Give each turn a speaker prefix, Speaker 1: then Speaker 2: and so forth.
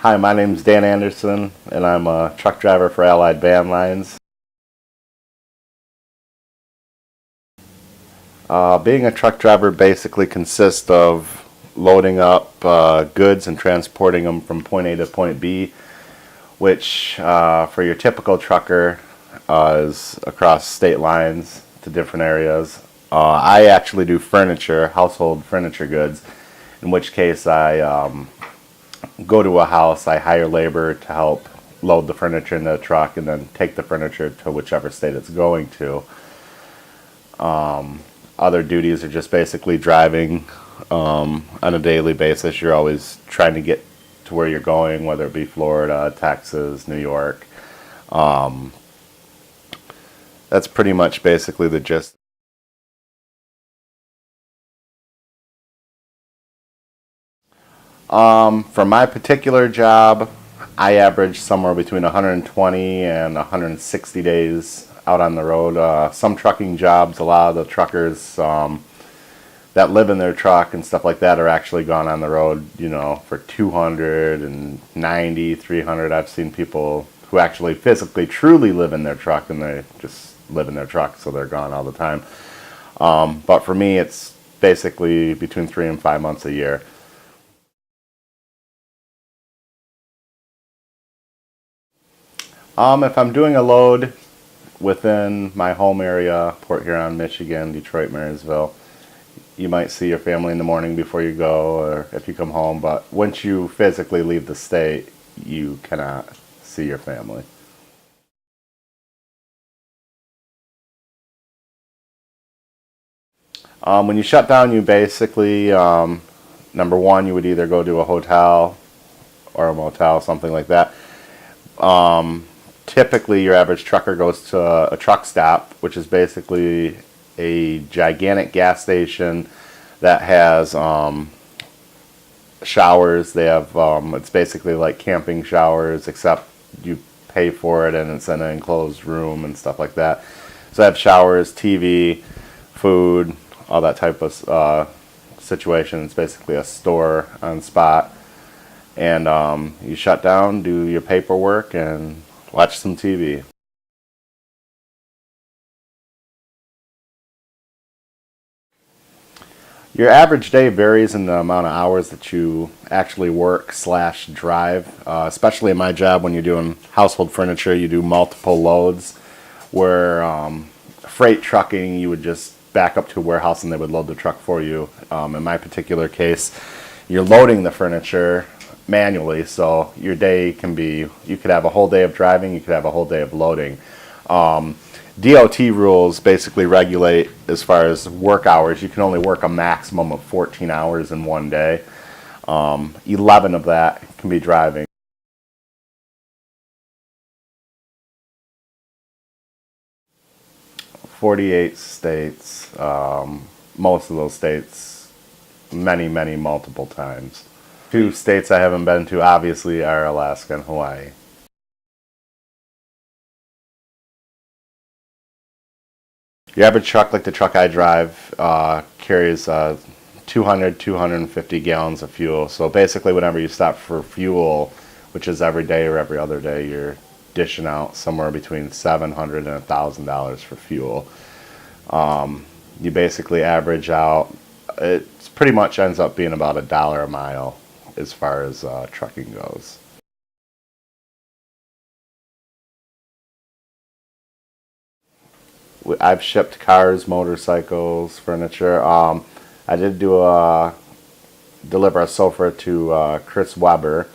Speaker 1: Hi, my name's Dan Anderson, and I'm a truck driver for Allied Van Lines. Being a truck driver basically consists of loading up goods and transporting them from point A to point B, which for your typical trucker is across state lines to different areas. I actually do furniture, household furniture goods, in which case I go to a house, I hire labor to help load the furniture in the truck and then take the furniture to whichever state it's going to. Other duties are just basically driving on a daily basis. You're always trying to get to where you're going, whether it be Florida, Texas, New York. That's pretty much basically the gist. For my particular job, I average somewhere between 120 and 160 days out on the road. Some trucking jobs, a lot of the truckers that live in their truck and stuff like that are actually gone on the road, for 290, 300. I've seen people who actually physically, truly live in their truck, and they just live in their truck, so they're gone all the time. But for me, it's basically between 3 and 5 months a year. If I'm doing a load within my home area, Port Huron, Michigan, Detroit, Marysville, you might see your family in the morning before you go, or if you come home. But once you physically leave the state, you cannot see your family. When you shut down, you basically, number one, you would either go to a hotel or a motel, something like that. Typically, your average trucker goes to a truck stop, which is basically a gigantic gas station that has showers. They have it's basically like camping showers, except you pay for it and it's in an enclosed room and stuff like that. So they have showers, TV, food, all that type of situation. It's basically a store on spot. And you shut down, do your paperwork, and watch some TV. Your average day varies in the amount of hours that you actually work / drive. Especially in my job, when you're doing household furniture, you do multiple loads. Where freight trucking, you would just back up to a warehouse and they would load the truck for you. In my particular case, you're loading the furniture manually, so your day can be, you could have a whole day of driving, you could have a whole day of loading. DOT rules basically regulate as far as work hours. You can only work a maximum of 14 hours in one day. 11 of that can be driving. 48 states, most of those states, many multiple times. 2 states I haven't been to, obviously, are Alaska and Hawaii. Your average truck, like the truck I drive, carries 250 gallons of fuel. So basically, whenever you stop for fuel, which is every day or every other day, you're dishing out somewhere between $700 and $1,000 for fuel. You basically average out, it pretty much ends up being about $1 a mile as far as trucking goes. I've shipped cars, motorcycles, furniture. I did deliver a sofa to Chris Weber,